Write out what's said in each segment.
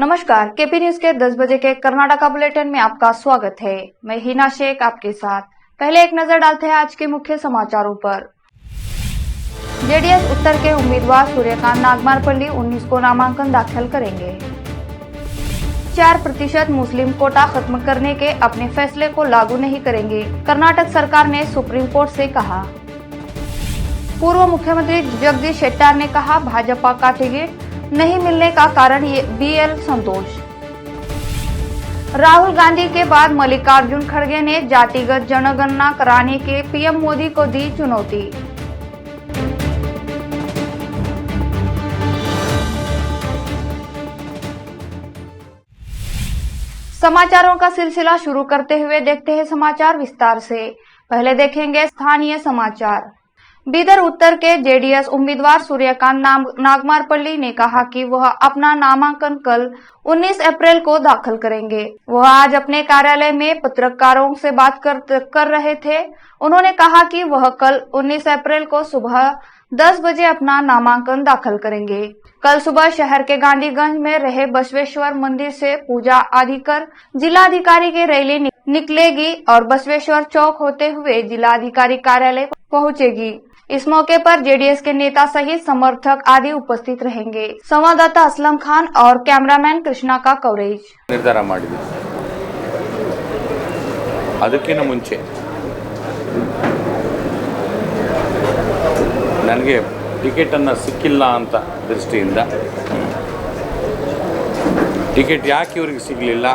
नमस्कार, KP news के 10 बजे के कर्नाटका बुलेटिन में आपका स्वागत है। मैं हिना शेख आपके साथ। पहले एक नजर डालते हैं आज के मुख्य समाचारों पर। जेडीएस उत्तर के उम्मीदवार सूर्यकांत नागमारपल्ली 19 को नामांकन दाखिल करेंगे। 4% मुस्लिम कोटा खत्म करने के अपने फैसले को लागू नहीं करेंगे, कर्नाटक सरकार ने सुप्रीम कोर्ट से कहा। पूर्व मुख्यमंत्री जगदीश शेट्टार ने कहा, भाजपा का टिकट नहीं मिलने का कारण बीएल संतोष। राहुल गांधी के बाद मल्लिकार्जुन खड़गे ने जातिगत जनगणना कराने के पीएम मोदी को दी चुनौती। समाचारों का सिलसिला शुरू करते हुए देखते हैं समाचार विस्तार से। पहले देखेंगे स्थानीय समाचार। बीदर उत्तर के जेडीएस उम्मीदवार सूर्यकांत नागमारपल्ली ने कहा कि वह अपना नामांकन कल 19 अप्रैल को दाखिल करेंगे। वह आज अपने कार्यालय में पत्रकारों से बात कर रहे थे। उन्होंने कहा कि वह कल 19 अप्रैल को सुबह 10 बजे अपना नामांकन दाखिल करेंगे। कल सुबह शहर के गांधीगंज में रहे बसवेश्वर मंदिर से पूजा आदि कर जिलाधिकारी की रैली निकलेगी और बसवेश्वर चौक होते हुए जिलाधिकारी कार्यालय पहुंचेगी। इस मौके पर जेडीएस के नेता सहित समर्थक आदि उपस्थित रहेंगे। संवाददाता असलम खान और कैमरामैन कृष्णा का कवरेज। निर्धार ಮಾಡಿದ್ವಿ। ಅದಕ್ಕಿಂತ ಮುಂಚೆ ನನಗೆ ಟಿಕೆಟ್ ಅನ್ನು ಸಿಕ್ಕಿಲ್ಲ ಅಂತ ದೃಷ್ಟಿಯಿಂದ ಟಿಕೆಟ್ ಯಾಕೆ ಇವರಿಗೆ ಸಿಗಲಿಲ್ಲ,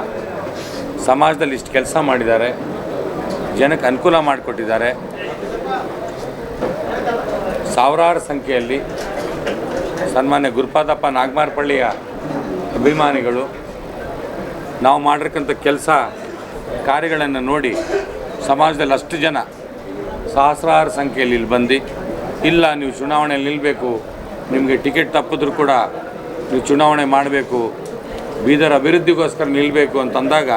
ಸಮಾಜದಲ್ಲಿ ಇಷ್ಟು ಕೆಲಸ ಮಾಡಿದ್ದಾರೆ, ಜನಕ್ಕೆ ಅನುಕೂಲ ಮಾಡಿಕೊಟ್ಟಿದ್ದಾರೆ, ಸಾವಿರಾರು ಸಂಖ್ಯೆಯಲ್ಲಿ ಸನ್ಮಾನ್ಯ ಗುರುಪಾದಪ್ಪ ನಾಗಮಾರಪಳ್ಳಿಯ ಅಭಿಮಾನಿಗಳು ನಾವು ಮಾಡಿರ್ತಕ್ಕಂಥ ಕೆಲಸ ಕಾರ್ಯಗಳನ್ನು ನೋಡಿ ಸಮಾಜದಲ್ಲಿ ಅಷ್ಟು ಜನ ಸಹಸ್ರಾರು ಸಂಖ್ಯೆಯಲ್ಲಿ ಇಲ್ಲಿ ಬಂದು, ಇಲ್ಲ ನೀವು ಚುನಾವಣೆಯಲ್ಲಿ ನಿಲ್ಲಬೇಕು, ನಿಮಗೆ ಟಿಕೆಟ್ ತಪ್ಪಿದ್ರೂ ಕೂಡ ನೀವು ಚುನಾವಣೆ ಮಾಡಬೇಕು, ಬೀದರ್ ಅಭಿವೃದ್ಧಿಗೋಸ್ಕರ ನಿಲ್ಲಬೇಕು ಅಂತಂದಾಗ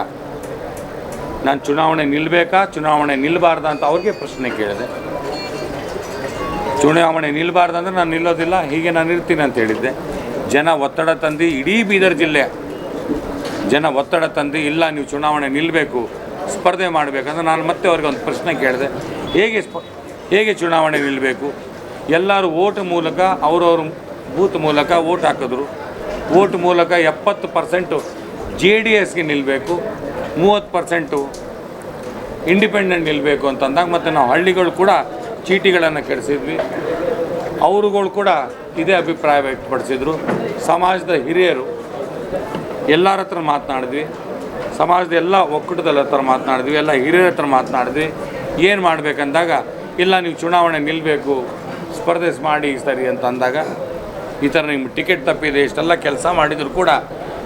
ನಾನು ಚುನಾವಣೆ ನಿಲ್ಲಬೇಕಾ ಚುನಾವಣೆ ನಿಲ್ಲಬಾರ್ದ ಅಂತ ಅವ್ರಿಗೆ ಪ್ರಶ್ನೆ ಕೇಳಿದೆ. ಚುನಾವಣೆ ನಿಲ್ಲಬಾರ್ದಂದ್ರೆ ನಾನು ನಿಲ್ಲೋದಿಲ್ಲ, ಹೀಗೆ ನಾನು ಇರ್ತೀನಿ ಅಂತ ಹೇಳಿದ್ದೆ. ಜನ ಒತ್ತಡ ತಂದು, ಇಡೀ ಬೀದರ್ ಜಿಲ್ಲೆ ಜನ ಒತ್ತಡ ತಂದು, ಇಲ್ಲ ನೀವು ಚುನಾವಣೆ ನಿಲ್ಲಬೇಕು, ಸ್ಪರ್ಧೆ ಮಾಡಬೇಕಂದ್ರೆ ನಾನು ಮತ್ತೆ ಅವ್ರಿಗೆ ಒಂದು ಪ್ರಶ್ನೆ ಕೇಳಿದೆ, ಹೇಗೆ ಚುನಾವಣೆ ನಿಲ್ಲಬೇಕು? ಎಲ್ಲರೂ ಓಟ್ ಮೂಲಕ ಅವರವ್ರ ಬೂತ್ ಮೂಲಕ ಓಟ್ ಹಾಕಿದ್ರು. ಓಟ್ ಮೂಲಕ 70% JDSಗೆ ನಿಲ್ಲಬೇಕು, 30% ಇಂಡಿಪೆಂಡೆಂಟ್ ನಿಲ್ಲಬೇಕು ಅಂತಂದಾಗ ಮತ್ತೆ ನಾವು ಹಳ್ಳಿಗಳು ಕೂಡ ಚೀಟಿಗಳನ್ನು ಕೆಡಿಸಿದ್ವಿ. ಅವರುಗಳು ಕೂಡ ಇದೇ ಅಭಿಪ್ರಾಯ ವ್ಯಕ್ತಪಡಿಸಿದರು. ಸಮಾಜದ ಹಿರಿಯರು ಎಲ್ಲರ ಹತ್ರ ಮಾತನಾಡಿದ್ವಿ, ಸಮಾಜದ ಎಲ್ಲ ಒಕ್ಕೂಟದ ಹತ್ರ ಮಾತನಾಡಿದ್ವಿ, ಎಲ್ಲ ಹಿರಿಯರ ಹತ್ರ ಮಾತನಾಡಿದ್ವಿ. ಏನು ಮಾಡಬೇಕಂದಾಗ, ಇಲ್ಲ ನೀವು ಚುನಾವಣೆ ನಿಲ್ಲಬೇಕು, ಸ್ಪರ್ಧೆ ಮಾಡಿ ಸರಿ ಅಂತ ಅಂದಾಗ, ಈ ಥರ ನಿಮ್ಗೆ ಟಿಕೆಟ್ ತಪ್ಪಿದೆ, ಇಷ್ಟೆಲ್ಲ ಕೆಲಸ ಮಾಡಿದ್ರು ಕೂಡ,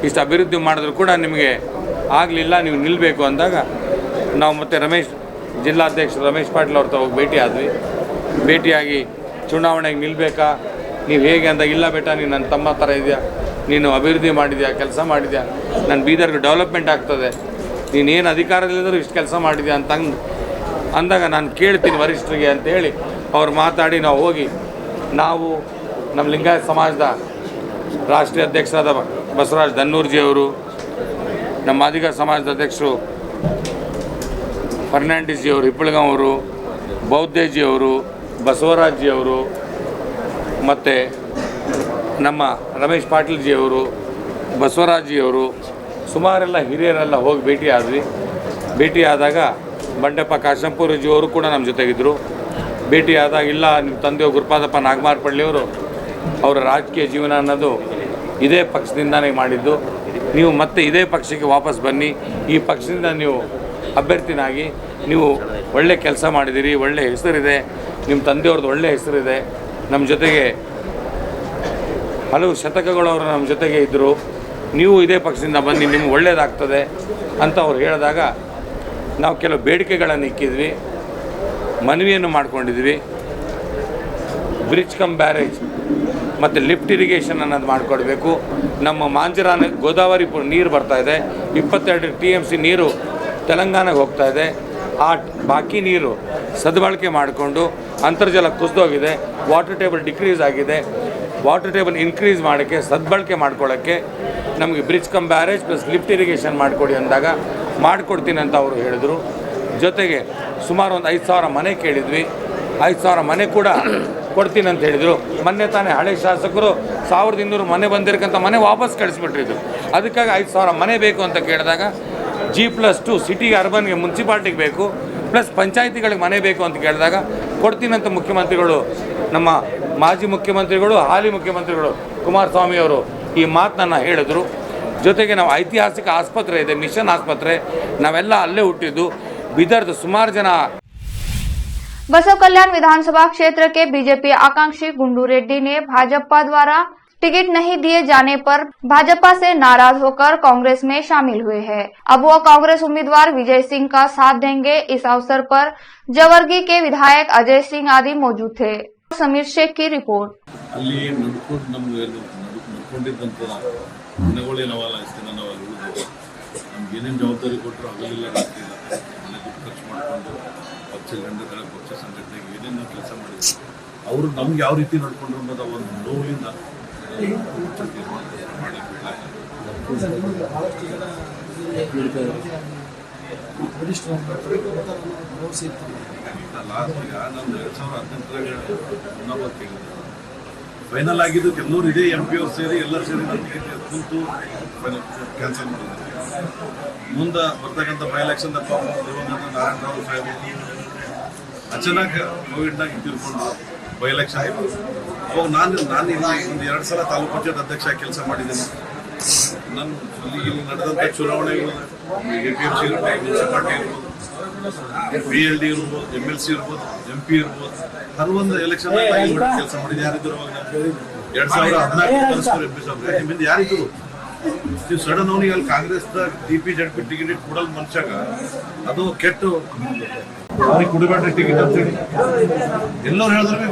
ಇಷ್ಟು ಅಭಿವೃದ್ಧಿ ಮಾಡಿದ್ರು ಕೂಡ ನಿಮಗೆ ಆಗಲಿಲ್ಲ, ನೀವು ನಿಲ್ಲಬೇಕು ಅಂದಾಗ ನಾವು ಮತ್ತೆ ಜಿಲ್ಲಾಧ್ಯಕ್ಷರು ರಮೇಶ್ ಪಾಟೀಲ್ ಅವ್ರ ಹೋಗಿ ಭೇಟಿ ಆದ್ವಿ. ಭೇಟಿಯಾಗಿ ಚುನಾವಣೆಗೆ ನಿಲ್ಲಬೇಕಾ, ನೀವು ಹೇಗೆ ಅಂದಾಗ, ಇಲ್ಲ ಬೇಟ ನೀನು ನನ್ನ ತಮ್ಮ ಥರ ಇದೆಯಾ, ನೀನು ಅಭಿವೃದ್ಧಿ ಮಾಡಿದ್ಯಾ, ಕೆಲಸ ಮಾಡಿದ್ಯಾ, ನನ್ನ ಬೀದರ್ಗೆ ಡೆವಲಪ್ಮೆಂಟ್ ಆಗ್ತದೆ, ನೀನೇನು ಅಧಿಕಾರದಲ್ಲಿದ್ದರೂ ಇಷ್ಟು ಕೆಲಸ ಮಾಡಿದ್ಯಾ ಅಂತ ಅಂದಾಗ ನಾನು ಕೇಳ್ತೀನಿ ವರಿಷ್ಠರಿಗೆ ಅಂತೇಳಿ ಅವ್ರು ಮಾತಾಡಿ ನಾವು ಹೋಗಿ, ನಾವು ನಮ್ಮ ಲಿಂಗಾಯತ ಸಮಾಜದ ರಾಷ್ಟ್ರೀಯ ಅಧ್ಯಕ್ಷರಾದ ಬಸವರಾಜ ದನ್ನೂರ್ಜಿಯವರು, ನಮ್ಮ ಮಾದಿಗ ಸಮಾಜದ ಅಧ್ಯಕ್ಷರು ಫರ್ನಾಂಡಿಸ್ಜಿಯವರು, ಹಿಪ್ಪಳಗಾಂವರು, ಬೌದ್ದೇಜಿಯವರು, ಬಸವರಾಜ್ಜಿಯವರು, ಮತ್ತು ನಮ್ಮ ರಮೇಶ್ ಪಾಟೀಲ್ಜಿಯವರು, ಬಸವರಾಜ್ಜಿಯವರು, ಸುಮಾರೆಲ್ಲ ಹಿರಿಯರೆಲ್ಲ ಹೋಗಿ ಭೇಟಿಯಾದಾಗ ಬಂಡೆಪ್ಪ ಕಾಶಂಪುರಜಿಯವರು ಕೂಡ ನಮ್ಮ ಜೊತೆಗಿದ್ದರು. ಭೇಟಿಯಾದಾಗ, ಇಲ್ಲ ನಿಮ್ಮ ತಂದೆಯವರು ಗುರುಪಾದಪ್ಪ ನಾಗಮಾರಪಳ್ಳಿಯವರು ಅವರ ರಾಜಕೀಯ ಜೀವನ ಅನ್ನೋದು ಇದೇ ಪಕ್ಷದಿಂದನೇ ಮಾಡಿದ್ದು, ನೀವು ಮತ್ತೆ ಇದೇ ಪಕ್ಷಕ್ಕೆ ವಾಪಸ್ ಬನ್ನಿ, ಈ ಪಕ್ಷದಿಂದ ನೀವು ಅಭ್ಯರ್ಥಿನಾಗಿ ನೀವು ಒಳ್ಳೆ ಕೆಲಸ ಮಾಡಿದ್ದೀರಿ, ಒಳ್ಳೆ ಹೆಸರಿದೆ, ನಿಮ್ಮ ತಂದೆಯವ್ರದ್ದು ಒಳ್ಳೆ ಹೆಸರಿದೆ, ನಮ್ಮ ಜೊತೆಗೆ ಹಲವು ಶತಕಗಳವರು ನಮ್ಮ ಜೊತೆಗೆ ಇದ್ದರು, ನೀವು ಇದೇ ಪಕ್ಷದಿಂದ ಬನ್ನಿ, ನಿಮ್ಗೆ ಒಳ್ಳೆಯದಾಗ್ತದೆ ಅಂತ ಅವ್ರು ಹೇಳಿದಾಗ ನಾವು ಕೆಲವು ಬೇಡಿಕೆಗಳನ್ನು ಇಕ್ಕಿದ್ವಿ, ಮನವಿಯನ್ನು ಮಾಡ್ಕೊಂಡಿದ್ವಿ. ಬ್ರಿಡ್ಜ್ ಕಮ್ ಬ್ಯಾರೇಜ್ ಮತ್ತು ಲಿಫ್ಟ್ ಇರಿಗೇಷನ್ ಅನ್ನೋದು ಮಾಡಿಕೊಡ್ಬೇಕು. ನಮ್ಮ ಮಾಂಜರಾನ ಗೋದಾವರಿ ನೀರು ಬರ್ತಾಯಿದೆ, 22 TMC ನೀರು ತೆಲಂಗಾಣಕ್ಕೆ ಹೋಗ್ತಾಯಿದೆ. ಆ ಬಾಕಿ ನೀರು ಸದ್ಬಳಕೆ ಮಾಡಿಕೊಂಡು, ಅಂತರ್ಜಲ ಕುಸಿದೋಗಿದೆ, ವಾಟರ್ ಟೇಬಲ್ ಡಿಕ್ರೀಸ್ ಆಗಿದೆ, ವಾಟರ್ ಟೇಬಲ್ ಇನ್ಕ್ರೀಸ್ ಮಾಡೋಕ್ಕೆ, ಸದ್ಬಳಕೆ ಮಾಡ್ಕೊಳ್ಳೋಕ್ಕೆ ನಮಗೆ bridge come barrage plus lift irrigation ಮಾಡಿಕೊಡಿ ಅಂದಾಗ ಮಾಡಿಕೊಡ್ತೀನಿ ಅಂತ ಅವರು ಹೇಳಿದರು. ಜೊತೆಗೆ ಸುಮಾರು ಒಂದು 5,000 ಮನೆ ಕೇಳಿದ್ವಿ, 5,000 ಮನೆ ಕೂಡ ಕೊಡ್ತೀನಿ ಅಂತ ಹೇಳಿದರು. ಮೊನ್ನೆ ತಾನೇ ಹಳೆ ಶಾಸಕರು 1,200 ಮನೆ ಬಂದಿರಕ್ಕಂಥ ಮನೆ ವಾಪಸ್ ಕಳಿಸ್ಬಿಟ್ಟಿದ್ರು. ಅದಕ್ಕಾಗಿ 5,000 ಮನೆ ಬೇಕು ಅಂತ ಕೇಳಿದಾಗ G+2 ಸಿಟಿಗೆ, ಅರ್ಬನ್ಗೆ, ಮುನ್ಸಿಪಾಲ್ಟಿಗೆ ಬೇಕು, ಪ್ಲಸ್ ಪಂಚಾಯತಿಗಳಿಗೆ ಮನೆ ಬೇಕು ಅಂತ ಕೇಳಿದಾಗ ಕೊಡ್ತೀನಂತ ಮುಖ್ಯಮಂತ್ರಿಗಳು, ನಮ್ಮ ಮಾಜಿ ಮುಖ್ಯಮಂತ್ರಿಗಳು, ಹಾಲಿ ಮುಖ್ಯಮಂತ್ರಿಗಳು ಕುಮಾರಸ್ವಾಮಿ ಅವರು ಈ ಮಾತನ್ನ ಹೇಳಿದರು. ಜೊತೆಗೆ ನಾವು ಐತಿಹಾಸಿಕ ಆಸ್ಪತ್ರೆ ಇದೆ, ಮಿಷನ್ ಆಸ್ಪತ್ರೆ, ನಾವೆಲ್ಲ ಅಲ್ಲೇ ಹುಟ್ಟಿದ್ದು. ಬೀದರ್ದು ಸುಮಾರು ಜನ. बसव कल्याण विधानसभा क्षेत्र के बीजेपी आकांक्षी गुंडू रेड्डी ने भाजपा द्वारा टिकट नहीं दिए जाने पर भाजपा से नाराज होकर कांग्रेस में शामिल हुए हैं। अब वो कांग्रेस उम्मीदवार विजय सिंह का साथ देंगे। इस अवसर पर जवर्गी के विधायक अजय सिंह आदि मौजूद थे। समीर शेख की रिपोर्ट। ಅಲ್ಲಿ ನಡ್ಕೊಂಡಿದ್ದಂಥ ಮನೆಗಳೇನವಲ್ಲ, ಇಷ್ಟು ನಾವಲ್ಲಿ ಉಳಿದು ನಮ್ಗೆ ಏನೇನು ಜವಾಬ್ದಾರಿ ಕೊಟ್ಟರು ಆಗಲಿಲ್ಲ, ರಾತ್ರಿ ಇಲ್ಲ ಮನೆ ದುಡ್ಡು ಖರ್ಚು ಮಾಡಿಕೊಂಡು ಪಕ್ಷ ಗಂಡಗಳ ಪಕ್ಷ ಸಂಘಟನೆಗೆ ಏನೇನು ನಾವು ಕೆಲಸ ಮಾಡಿದ್ವಿ, ಅವರು ನಮ್ಗೆ ಯಾವ ರೀತಿ ನಡ್ಕೊಂಡ್ರು ಅನ್ನೋದು ಒಂದು ನೋವಿನಿಂದ ಲಾಸ್ಟ್ ಈಗ ನಾನು 2018 ಫೈನಲ್ ಆಗಿದ್ದು ಕೆಲವರು ಇದೇ MP ಅವ್ರು ಸೇರಿ ಎಲ್ಲರೂ ಸೇರಿ ನನ್ನ ಟಿಕೆಟ್ ಕುಂತು ಕ್ಯಾನ್ಸಲ್ ಮಾಡಿದ್ದಾರೆ. ಮುಂದೆ ಬರ್ತಕ್ಕಂಥ ಬೈ ಎಲೆಕ್ಷನ್ದಪ್ಪ ನಾರಾಯಣರಾವ್ ಸಾಹೇಬ್ ಅಚಾನಕ್ ಕೋವಿಡ್ನಾಗ ತಿಳ್ಕೊಂಡು ಬೈ ಎಲೆಕ್ಷನ್ ಅವಾಗ ನಾನು ಇಲ್ಲಿ ಒಂದು 2 ಸಲ ತಾಲೂಕು ಪಂಚಾಯತ್ ಅಧ್ಯಕ್ಷ ಕೆಲಸ ಮಾಡಿದ್ದೇನೆ. ನಾನು ಇಲ್ಲಿ ನಡೆದಂಥ ಚುನಾವಣೆಗಳು APMC ಇರ್ಬೋದು, ಮುನ್ಸಿಪಾಲ್ಟಿ ಇರ್ಬೋದು, BLD ಇರ್ಬೋದು, MLC ಇರ್ಬೋದು, MP ಇರ್ಬೋದು, ಹಲವೊಂದು ಎಲೆಕ್ಷನ್ ಕೆಲಸ ಮಾಡಿದ್ದು. ಯಾರಿದ್ರು ಅವಾಗ 2014 MP ಸಾಹೇಬ್ರೆ ನಿಮ್ಮಿಂದ ಯಾರಿದ್ರು? ನೀವು ಸಡನ್ ಅವನಿಗೆ ಅಲ್ಲಿ ಕಾಂಗ್ರೆಸ್ದ TP ZP ಟಿಕೆಟ್ ಕೊಡಲ್ ಮನುಷ್ಯಾಗ ಅದು ಕೆಟ್ಟು ಅವ್ರಿಗೆ ಕುಡಿಬೇಡ್ರಿ ಟಿಕೆಟ್ ಅಂತೇಳಿ ಎಲ್ಲರೂ ಹೇಳಿದ್ರೆ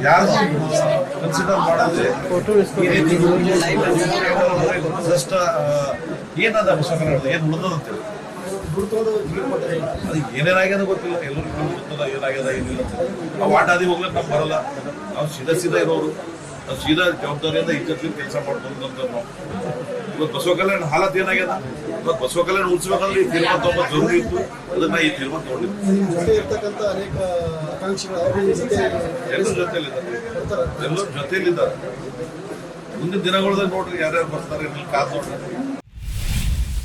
ಯಾರು ಕನ್ಸಿಡರ್ ಮಾಡೋದೇ ಜಸ್ಟ್ ಏನದ ಬಸವಕಲ್ಯಾಣ ಏನು ಉಳಿದದ ಅಂತೇಳಿ ಅದು ಏನೇನಾಗ್ಯದ ಗೊತ್ತಿಲ್ಲ, ಎಲ್ಲರಿಗೂ ಗೊತ್ತದ ಏನಾಗ್ಯದ ಏನಿಲ್ಲ. ನಾವು ಆಟಾದಿ ಹೋಗ್ಲಿಕ್ಕೆ ನಮ್ಗೆ ಬರಲ್ಲ, ನಾವು ಸೀದಾ ಇರೋರು, ನಾವು ಸೀದಾ ಜವಾಬ್ದಾರಿಯಿಂದ ಇಜ್ಜತ್ತಿನ ಕೆಲಸ ಮಾಡ್ಬೋದು ಅಂತ ನಾವು. ಇವತ್ತು ಬಸವಕಲ್ಯಾಣ ಹಾಲತ್ ಏನಾಗ್ಯದ, ಇವತ್ತು ಬಸವಕಲ್ಯಾಣ ಉಳಿಸ್ಬೇಕಂದ್ರೆ ಈ ತೀರ್ಮಾನ ತಗೊಂಡು ಜರೂರಿ ಇತ್ತು, ಅದನ್ನ ಈ ತೀರ್ಮಾನ ತಗೊಂಡಿದ್ದು. ಎಲ್ಲರ ಜೊತೆಯಲ್ಲಿದ್ದಾರೆ. ಮುಂದಿನ ದಿನಗಳದಾಗ ನೋಡ್ರಿ ಯಾರ್ಯಾರು ಬರ್ತಾರೆ ಕಾದು ನೋಡ್ರಿ.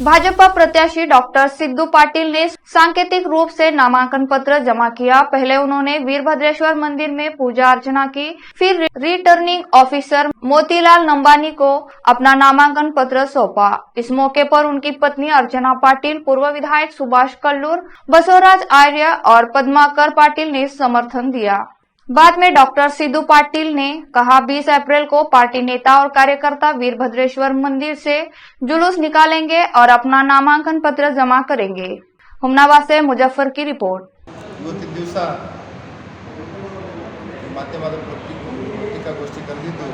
भाजपा प्रत्याशी डॉक्टर सिद्धू पाटिल ने सांकेतिक रूप से नामांकन पत्र जमा किया। पहले उन्होंने वीरभद्रेश्वर मंदिर में पूजा अर्चना की, फिर रिटर्निंग ऑफिसर मोतीलाल नंबानी को अपना नामांकन पत्र सौंपा। इस मौके पर उनकी पत्नी अर्चना पाटिल, पूर्व विधायक सुभाष कल्लूर, बसवराज आर्य और पद्माकर पाटिल ने समर्थन दिया। बाद में डॉक्टर सिद्धू पाटिल ने कहा 20 अप्रैल को पार्टी नेता और कार्यकर्ता वीरभद्रेश्वर मंदिर से जुलूस निकालेंगे और अपना नामांकन पत्र जमा करेंगे। हुमनाबाद से मुजफ्फर की रिपोर्ट। ಇವತ್ತಿನ ದಿವಸ ಮಾಧ್ಯಮದ ಪತ್ರಿಕಾಗೋಷ್ಠಿ ಕರೆದಿದ್ದು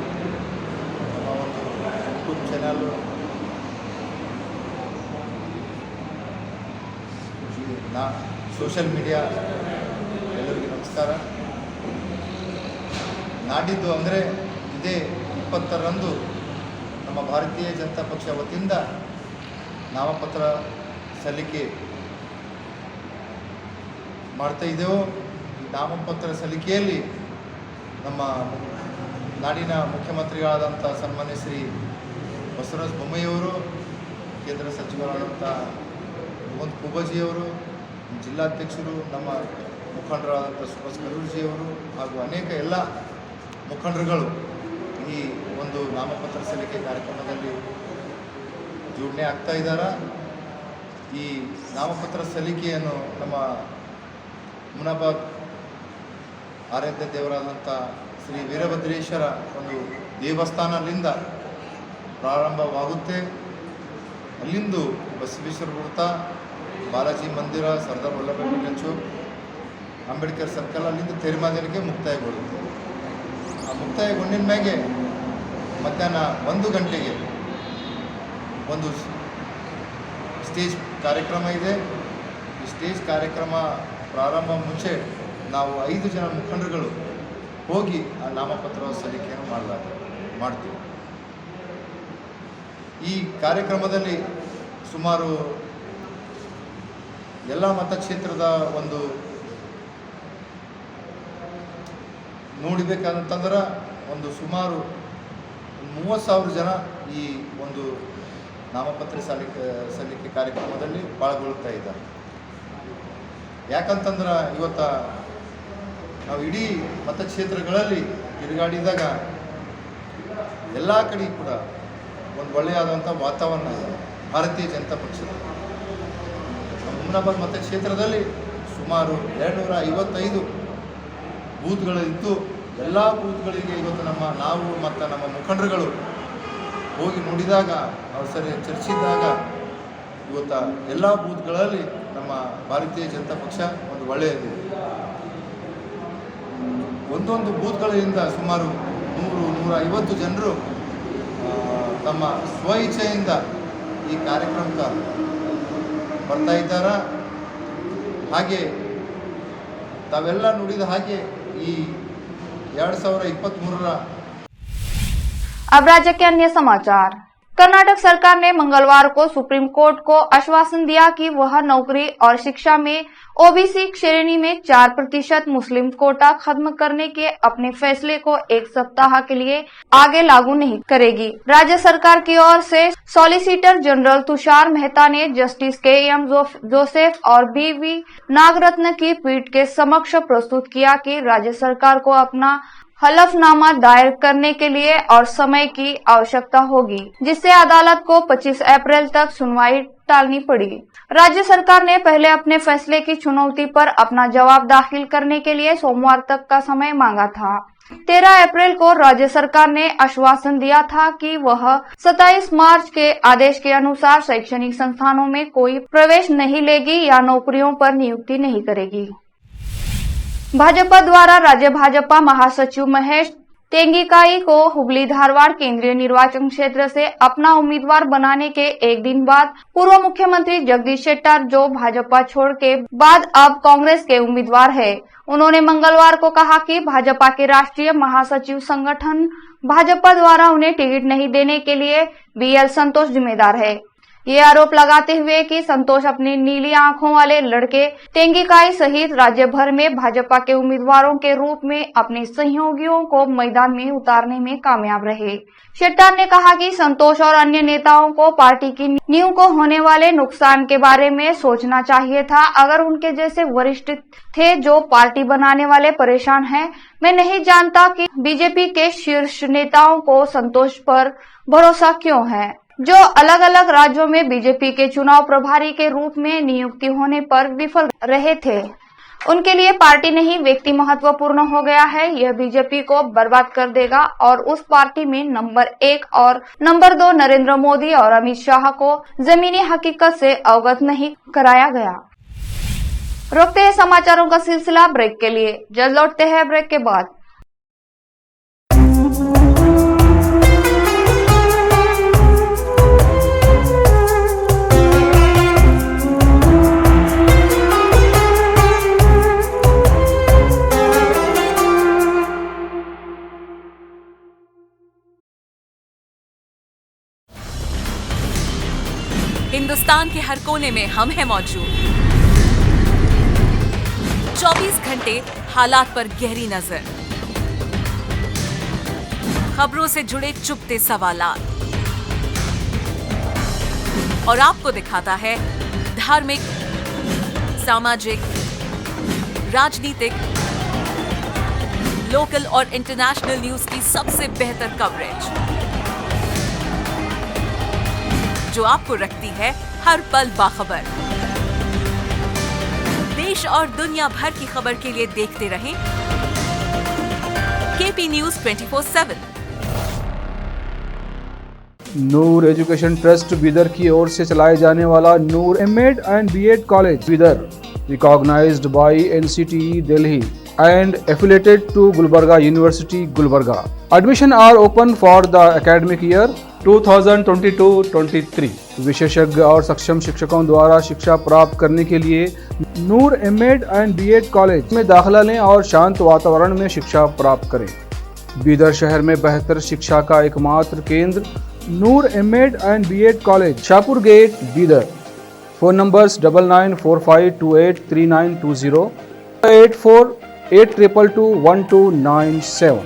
ನಮ್ಮ ಒಂದು ಯೂಟ್ಯೂಬ್ ಚಾನಲ್ ಸೋಷಿಯಲ್ ಮೀಡಿಯಾ ಎಲ್ಲರಿಗೂ ನಮಸ್ಕಾರ. ನಾಡಿದ್ದು ಅಂದರೆ ಇದೇ 20ರಂದು ನಮ್ಮ ಭಾರತೀಯ ಜನತಾ ಪಕ್ಷ ವತಿಯಿಂದ ನಾಮಪತ್ರ ಸಲ್ಲಿಕೆ ಮಾಡ್ತಾ ಇದ್ದೆವು. ಈ ನಾಮಪತ್ರ ಸಲ್ಲಿಕೆಯಲ್ಲಿ ನಮ್ಮ ನಾಡಿನ ಮುಖ್ಯಮಂತ್ರಿಗಳಾದಂಥ ಸನ್ಮಾನ್ಯ ಶ್ರೀ ಬಸವರಾಜ ಬೊಮ್ಮಾಯಿಯವರು, ಕೇಂದ್ರ ಸಚಿವರಾದಂಥ ಭಗವಂತ ಖೂಬಾಜಿಯವರು, ಜಿಲ್ಲಾಧ್ಯಕ್ಷರು, ನಮ್ಮ ಮುಖಂಡರಾದಂಥ ಸುಭಾಷ್ ಕಲ್ಲೂರ್ಜಿಯವರು ಹಾಗೂ ಅನೇಕ ಎಲ್ಲ ಮುಖಂಡರುಗಳು ಈ ಒಂದು ನಾಮಪತ್ರ ಸಲ್ಲಿಕೆ ಕಾರ್ಯಕ್ರಮದಲ್ಲಿ ಜೋಡಣೆ ಆಗ್ತಾ ಇದ್ದಾರೆ. ಈ ನಾಮಪತ್ರ ಸಲ್ಲಿಕೆಯನ್ನು ನಮ್ಮ ಹುಮನಾಬಾದ್ ಆರಾಧ್ಯ ದೇವರಾದಂಥ ಶ್ರೀ ವೀರಭದ್ರೇಶ್ವರ ಒಂದು ದೇವಸ್ಥಾನದಿಂದ ಪ್ರಾರಂಭವಾಗುತ್ತೆ. ಅಲ್ಲಿಂದು ಬಸವೇಶ್ವರ ವೃತ್ತ, ಬಾಲಾಜಿ ಮಂದಿರ, ಸರ್ದಾರ್ ವಲ್ಲಭಭಾಯಿ ಪಟೇಲ್ ಚೌಕ್, ಅಂಬೇಡ್ಕರ್ ಸರ್ಕಲ್, ಅಲ್ಲಿಂದ ತೆರೆಮಾದೇವಿಗೆ ಮುಕ್ತಾಯಗೊಳ್ಳುತ್ತೆ. ಆ ಮುಕ್ತಾಯಗೊಂಡಿನ ಮ್ಯಾಗೆ ಮಧ್ಯಾಹ್ನ 1 ಗಂಟೆಗೆ ಒಂದು ಸ್ಟೇಜ್ ಕಾರ್ಯಕ್ರಮ ಇದೆ. ಈ ಸ್ಟೇಜ್ ಕಾರ್ಯಕ್ರಮ ಪ್ರಾರಂಭ ಮುಂಚೆ ನಾವು 5 ಜನ ಮುಖಂಡರುಗಳು ಹೋಗಿ ಆ ನಾಮಪತ್ರ ಸಲ್ಲಿಕೆಯನ್ನು ಮಾಡ್ತೀವಿ. ಈ ಕಾರ್ಯಕ್ರಮದಲ್ಲಿ ಸುಮಾರು ಎಲ್ಲ ಮತಕ್ಷೇತ್ರದ ಒಂದು ನೋಡಬೇಕಂತಂದ್ರೆ ಒಂದು ಸುಮಾರು 30,000 ಜನ ಈ ಒಂದು ನಾಮಪತ್ರ ಸಲ್ಲಿಕೆ ಕಾರ್ಯಕ್ರಮದಲ್ಲಿ ಪಾಲ್ಗೊಳ್ತಾ ಇದ್ದಾರೆ. ಯಾಕಂತಂದ್ರೆ ಇವತ್ತು ನಾವು ಇಡೀ ಮತಕ್ಷೇತ್ರಗಳಲ್ಲಿ ತಿರುಗಾಡಿದಾಗ ಎಲ್ಲ ಕಡೆ ಕೂಡ ಒಂದು ಒಳ್ಳೆಯದಾದಂಥ ವಾತಾವರಣ ಇದೆ. ಭಾರತೀಯ ಜನತಾ ಪಕ್ಷದ ಹುಮ್ನಾಬಾದ್ ಮತಕ್ಷೇತ್ರದಲ್ಲಿ ಸುಮಾರು 255 ಬೂತ್ಗಳಿದ್ದು ಎಲ್ಲ ಬೂತ್ಗಳಿಗೆ ಇವತ್ತು ನಾವು ಮತ್ತು ನಮ್ಮ ಮುಖಂಡರುಗಳು ಹೋಗಿ ನೋಡಿದಾಗ ಅವ್ರು ಸರಿ ಚರ್ಚಿಸಿದಾಗ ಇವತ್ತು ಎಲ್ಲ ಬೂತ್ಗಳಲ್ಲಿ ನಮ್ಮ ಭಾರತೀಯ ಜನತಾ ಪಕ್ಷ ಒಂದು ಒಳ್ಳೆಯದಿದೆ. ಒಂದೊಂದು ಬೂತ್ಗಳಿಂದ ಸುಮಾರು 100-150 ಜನರು ತಮ್ಮ ಸ್ವಇಚ್ಛೆಯಿಂದ ಈ ಕಾರ್ಯಕ್ರಮಕ್ಕೆ ಬರ್ತಾ ಇದ್ದಾರೆ. ಹಾಗೆ ತಾವೆಲ್ಲ ನುಡಿದ ಹಾಗೆ ಈ 2023 अब राज्य के अन्य समाचार। कर्नाटक सरकार ने मंगलवार को सुप्रीम कोर्ट को आश्वासन दिया कि वह नौकरी और शिक्षा में ओबीसी श्रेणी में 4% मुस्लिम कोटा खत्म करने के अपने फैसले को एक सप्ताह के लिए आगे लागू नहीं करेगी। राज्य सरकार की ओर से सॉलिसिटर जनरल तुषार मेहता ने जस्टिस के.एम. जोसेफ और बी.वी. नागरत्न की पीठ के समक्ष प्रस्तुत किया कि राज्य सरकार को अपना हलफनामा दायर करने के लिए और समय की आवश्यकता होगी, जिससे अदालत को 25 अप्रैल तक सुनवाई टालनी पड़ी। राज्य सरकार ने पहले अपने फैसले की चुनौती पर अपना जवाब दाखिल करने के लिए सोमवार तक का समय मांगा था। 13 अप्रैल को राज्य सरकार ने आश्वासन दिया था कि वह 27 मार्च के आदेश के अनुसार शैक्षणिक संस्थानों में कोई प्रवेश नहीं लेगी या नौकरियों पर नियुक्ति नहीं करेगी। भाजपा द्वारा राज्य भाजपा महासचिव महेश तेंगिकाई को हुगली धारवाड़ केंद्रीय निर्वाचन क्षेत्र से अपना उम्मीदवार बनाने के एक दिन बाद पूर्व मुख्यमंत्री जगदीश शेट्टर, जो भाजपा छोड़ के बाद अब कांग्रेस के उम्मीदवार है, उन्होंने मंगलवार को कहा कि भाजपा के राष्ट्रीय महासचिव संगठन भाजपा द्वारा उन्हें टिकट नहीं देने के लिए बीएल संतोष जिम्मेदार है। ये आरोप लगाते हुए कि संतोष अपनी नीली आंखों वाले लड़के तेंगिकाई सहित राज्य भर में भाजपा के उम्मीदवारों के रूप में अपने सहयोगियों को मैदान में उतारने में कामयाब रहे। शेट्टर ने कहा कि संतोष और अन्य नेताओं को पार्टी की नींव को होने वाले नुकसान के बारे में सोचना चाहिए था। अगर उनके जैसे वरिष्ठ थे जो पार्टी बनाने वाले परेशान हैं, मैं नहीं जानता कि बीजेपी के शीर्ष नेताओं को संतोष पर भरोसा क्यों है, जो अलग अलग राज्यों में बीजेपी के चुनाव प्रभारी के रूप में नियुक्ति होने पर विफल रहे थे। उनके लिए पार्टी नहीं व्यक्ति महत्वपूर्ण हो गया है। यह बीजेपी को बर्बाद कर देगा और उस पार्टी में नंबर 1 और नंबर 2 नरेंद्र मोदी और अमित शाह को जमीनी हकीकत से अवगत नहीं कराया गया। रोकते हैं समाचारों का सिलसिला ब्रेक के लिए, जल्द लौटते हैं ब्रेक के बाद। हिंदुस्तान के हर कोने में हम हैं मौजूद। 24 घंटे हालात पर गहरी नजर, खबरों से जुड़े चुपते सवालात और आपको दिखाता है धार्मिक, सामाजिक, राजनीतिक, लोकल और इंटरनेशनल न्यूज की सबसे बेहतर कवरेज, जो आपको रखती है हर पल बाखबर। देश और दुनिया भर की खबर के लिए देखते रहें KP news 24/7। Noor education trust Bidar की ओर से चलाए जाने वाला Noor MEd and BEd college Bidar, recognised by NCTE Delhi and affiliated to Gulbarga University, Gulbarga. Admission are open for the academic year 2022-23 विशेषज्ञ और सक्षम शिक्षकों द्वारा शिक्षा प्राप्त करने के लिए नूर एमएड एंड बीएड कॉलेज में दाखिला लें और शांत वातावरण में शिक्षा प्राप्त करें। बीदर शहर में बेहतर शिक्षा का एकमात्र केंद्र Noor MEd and BEd college, Shahpur gate, Bidar. Phone numbers 9945283920, 8482221297।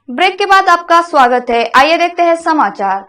Break के बाद आपका स्वागत है। आइए देखते हैं समाचार।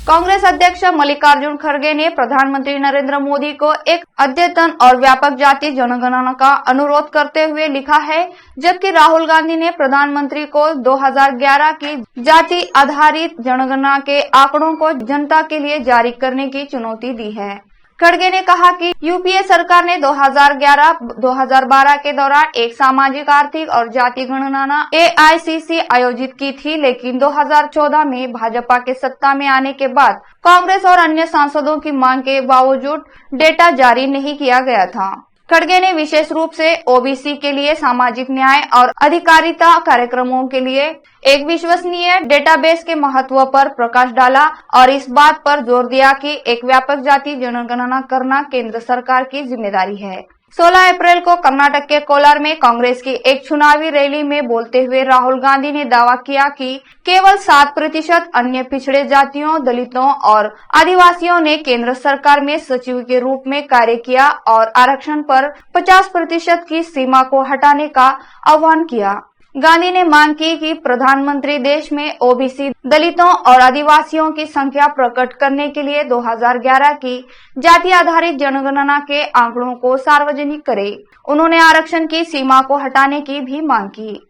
कांग्रेस अध्यक्ष मल्लिकार्जुन खड़गे ने प्रधानमंत्री नरेंद्र मोदी को एक अद्यतन और व्यापक जाति जनगणना का अनुरोध करते हुए लिखा है, जबकि राहुल गांधी ने प्रधानमंत्री को 2011 की जाति आधारित जनगणना के आंकड़ों को जनता के लिए जारी करने की चुनौती दी है। खड़गे ने कहा कि यूपीए सरकार ने 2011-2012 के दौरान एक सामाजिक, आर्थिक और जाति गणना AICC आयोजित की थी, लेकिन 2014 में भाजपा के सत्ता में आने के बाद कांग्रेस और अन्य सांसदों की मांग के बावजूद डेटा जारी नहीं किया गया था। खड़गे ने विशेष रूप से ओबीसी के लिए सामाजिक न्याय और अधिकारिता कार्यक्रमों के लिए एक विश्वसनीय डेटाबेस के महत्व पर प्रकाश डाला और इस बात पर जोर दिया कि एक व्यापक जाति जनगणना करना केंद्र सरकार की जिम्मेदारी है। 16 अप्रैल को कर्नाटक के कोलार में कांग्रेस की एक चुनावी रैली में बोलते हुए राहुल गांधी ने दावा किया कि केवल 7% अन्य पिछड़े जातियों, दलितों और आदिवासियों ने केंद्र सरकार में सचिव के रूप में कार्य किया और आरक्षण पर 50% की सीमा को हटाने का आह्वान किया। गांधी ने मांग की कि प्रधानमंत्री देश में ओबीसी, दलितों और आदिवासियों की संख्या प्रकट करने के लिए 2011 की जाति आधारित जनगणना के आंकड़ों को सार्वजनिक करे। उन्होंने आरक्षण की सीमा को हटाने की भी मांग की।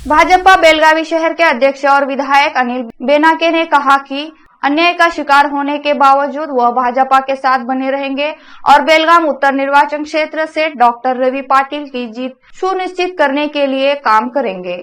भाजपा बेलगावी शहर के अध्यक्ष और विधायक अनिल बेनाके ने कहा कि अन्याय का शिकार होने के बावजूद वह भाजपा के साथ बने रहेंगे और बेलगाम उत्तर निर्वाचन क्षेत्र से डॉक्टर रवि पाटिल की जीत सुनिश्चित करने के लिए काम करेंगे।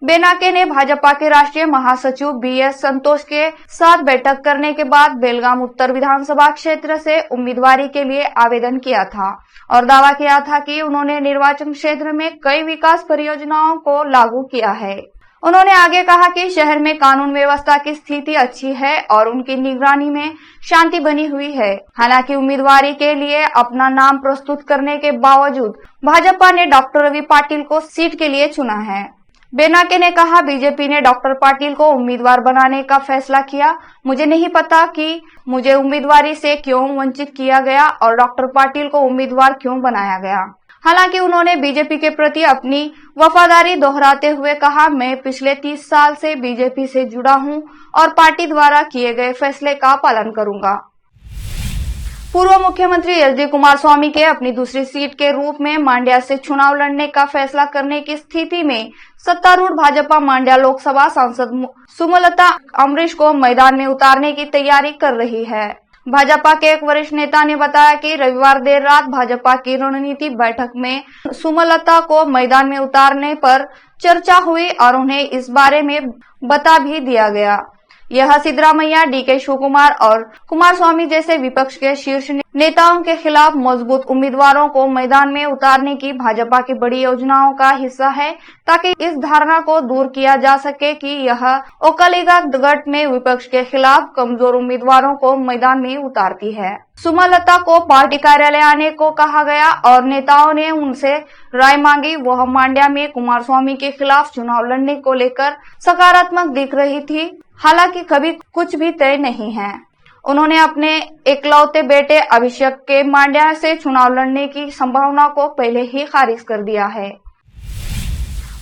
बेनाके ने भाजपा के राष्ट्रीय महासचिव BS संतोष के साथ बैठक करने के बाद बेलगाम उत्तर विधानसभा क्षेत्र से उम्मीदवारी के लिए आवेदन किया था और दावा किया था कि उन्होंने निर्वाचन क्षेत्र में कई विकास परियोजनाओं को लागू किया है। उन्होंने आगे कहा कि शहर में कानून व्यवस्था की स्थिति अच्छी है और उनकी निगरानी में शांति बनी हुई है। हालांकि उम्मीदवारी के लिए अपना नाम प्रस्तुत करने के बावजूद भाजपा ने डॉक्टर रवि पाटिल को सीट के लिए चुना है। बेनाके ने कहा, बीजेपी ने डॉक्टर पाटिल को उम्मीदवार बनाने का फैसला किया। मुझे नहीं पता कि मुझे उम्मीदवारी से क्यों वंचित किया गया और डॉक्टर पाटिल को उम्मीदवार क्यों बनाया गया। हालांकि उन्होंने बीजेपी के प्रति अपनी वफादारी दोहराते हुए कहा, मैं पिछले 30 साल से बीजेपी से जुड़ा हूं और पार्टी द्वारा किए गए फैसले का पालन करूंगा। पूर्व मुख्यमंत्री एचडी कुमारस्वामी के अपनी दूसरी सीट के रूप में मांड्या से चुनाव लड़ने का फैसला करने की स्थिति में सत्तारूढ़ भाजपा मांड्या लोकसभा सांसद सुमलता अमरीश को मैदान में उतारने की तैयारी कर रही है। भाजपा के एक वरिष्ठ नेता ने बताया कि रविवार देर रात भाजपा की रणनीति बैठक में सुमलता को मैदान में उतारने पर चर्चा हुई और उन्हें इस बारे में बता भी दिया गया। यह सिद्धरामैया, DK शिवकुमार और कुमारस्वामी जैसे विपक्ष के शीर्ष नेताओं के खिलाफ मजबूत उम्मीदवारों को मैदान में उतारने की भाजपा की बड़ी योजनाओं का हिस्सा है, ताकि इस धारणा को दूर किया जा सके कि यह ओकालिगा गठ में विपक्ष के खिलाफ कमजोर उम्मीदवारों को मैदान में उतारती है। सुमलता को पार्टी कार्यालय आने को कहा गया और नेताओं ने उनसे राय मांगी। वह मांड्या में कुमारस्वामी के खिलाफ चुनाव लड़ने को लेकर सकारात्मक दिख रही थी, हालांकि कभी कुछ भी तय नहीं है। उन्होंने अपने इकलौते बेटे अभिषेक के मांड्या से चुनाव लड़ने की संभावना को पहले ही खारिज कर दिया है।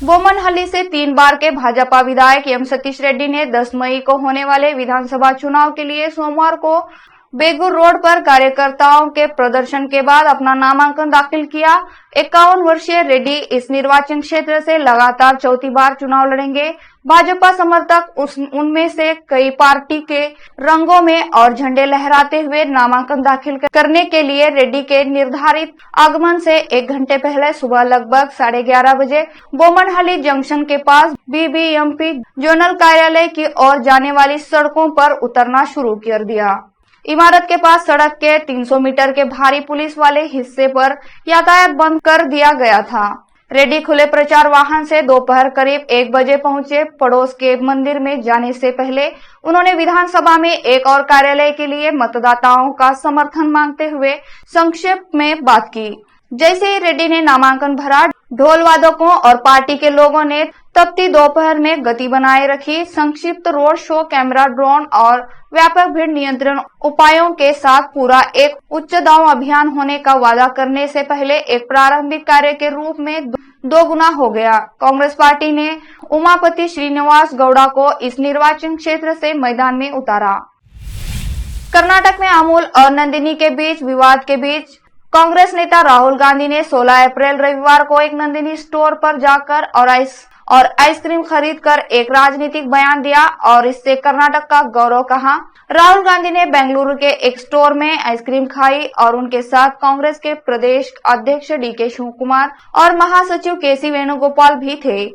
बोमनहल्ली से 3 बार के भाजपा विधायक एम सतीश रेड्डी ने 10 मई को होने वाले विधानसभा चुनाव के लिए सोमवार को बेगूर रोड पर कार्यकर्ताओं के प्रदर्शन के बाद अपना नामांकन दाखिल किया। 51 वर्षीय रेड्डी इस निर्वाचन क्षेत्र से लगातार चौथी बार चुनाव लड़ेंगे। भाजपा समर्थक उनमें से कई पार्टी के रंगों में और झंडे लहराते हुए नामांकन दाखिल करने के लिए रेड्डी के निर्धारित आगमन से 1 घंटे पहले सुबह लगभग 11:30 बजे बोमनहली जंक्शन के पास बीबीएमपी जोनल कार्यालय की ओर जाने वाली सड़कों पर उतरना शुरू कर दिया। इमारत के पास सड़क के 300 मीटर के भारी पुलिस वाले हिस्से पर यातायात बंद कर दिया गया था। रेड्डी खुले प्रचार वाहन से दोपहर करीब 1 बजे पहुंचे। पड़ोस के मंदिर में जाने से पहले उन्होंने विधानसभा में एक और कार्यालय के लिए मतदाताओं का समर्थन मांगते हुए संक्षेप में बात की। जैसे ही रेड्डी ने नामांकन भरा, ढोल वादकों और पार्टी के लोगों ने तपती दोपहर में गति बनाए रखी। संक्षिप्त रोड शो, कैमरा, ड्रोन और व्यापक भीड़ नियंत्रण उपायों के साथ पूरा एक उच्च दाव अभियान होने का वादा करने से पहले एक प्रारंभिक कार्य के रूप में 2 गुना हो गया। कांग्रेस पार्टी ने उमापति श्रीनिवास गौड़ा को इस निर्वाचन क्षेत्र से मैदान में उतारा। कर्नाटक में अमूल और नंदिनी के बीच विवाद के बीच कांग्रेस नेता राहुल गांधी ने 16 अप्रैल रविवार को एक नंदिनी स्टोर पर जाकर और आइसक्रीम खरीद कर एक राजनीतिक बयान दिया और इससे कर्नाटक का गौरव कहा। राहुल गांधी ने बेंगलुरु के एक स्टोर में आइसक्रीम खाई और उनके साथ कांग्रेस के प्रदेश अध्यक्ष डीके शिवकुमार और महासचिव केसी वेणुगोपाल भी थे।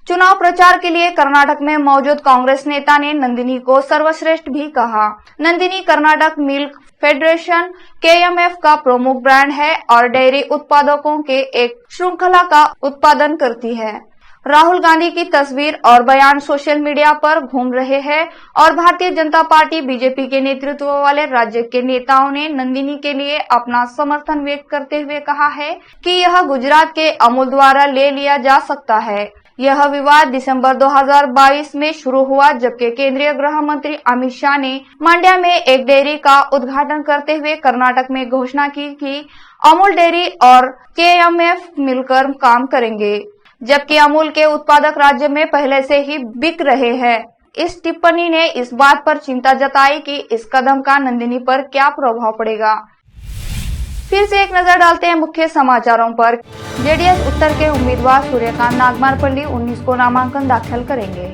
चुनाव प्रचार के लिए कर्नाटक में मौजूद कांग्रेस नेता ने नंदिनी को सर्वश्रेष्ठ भी कहा। Nandini Karnataka milk federation KMF का प्रमुख ब्रांड है और डेयरी उत्पादकों के एक श्रृंखला का उत्पादन करती है। राहुल गांधी की तस्वीर और बयान सोशल मीडिया पर घूम रहे हैं और भारतीय जनता पार्टी बीजेपी के नेतृत्व वाले राज्य के नेताओं ने नंदिनी के लिए अपना समर्थन व्यक्त करते हुए कहा है कि यह गुजरात के अमूल द्वारा ले लिया जा सकता है। यह विवाद दिसंबर 2022 में शुरू हुआ, जबकि केंद्रीय गृह मंत्री अमित शाह ने मंड्या में एक डेयरी का उद्घाटन करते हुए कर्नाटक में घोषणा की कि अमूल डेयरी और KMF मिलकर काम करेंगे, जबकि अमूल के उत्पादक राज्य में पहले से ही बिक रहे हैं। इस टिप्पणी ने इस बात पर चिंता जताई कि इस कदम का नंदिनी पर क्या प्रभाव पड़ेगा। फिर से एक नजर डालते हैं मुख्य समाचारों पर। जेडीएस उत्तर के उम्मीदवार सूर्यकांत नागमारपल्ली 19 को नामांकन दाखिल करेंगे।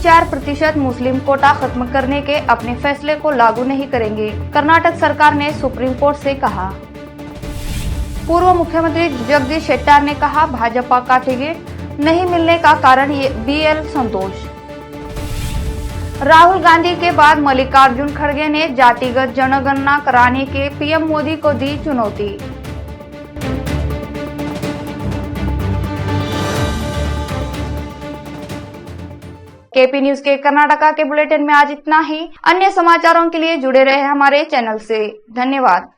4% मुस्लिम कोटा खत्म करने के अपने फैसले को लागू नहीं करेंगे, कर्नाटक सरकार ने सुप्रीम कोर्ट से कहा। पूर्व मुख्यमंत्री जगदीश शेट्टार ने कहा, भाजपा का टिकट नहीं मिलने का कारण BL संतोष। राहुल गांधी के बाद मल्लिकार्जुन खड़गे ने जातिगत जनगणना कराने के PM मोदी को दी चुनौती। KP न्यूज के कर्नाटका के बुलेटिन में आज इतना ही। अन्य समाचारों के लिए जुड़े रहे हमारे चैनल से। धन्यवाद।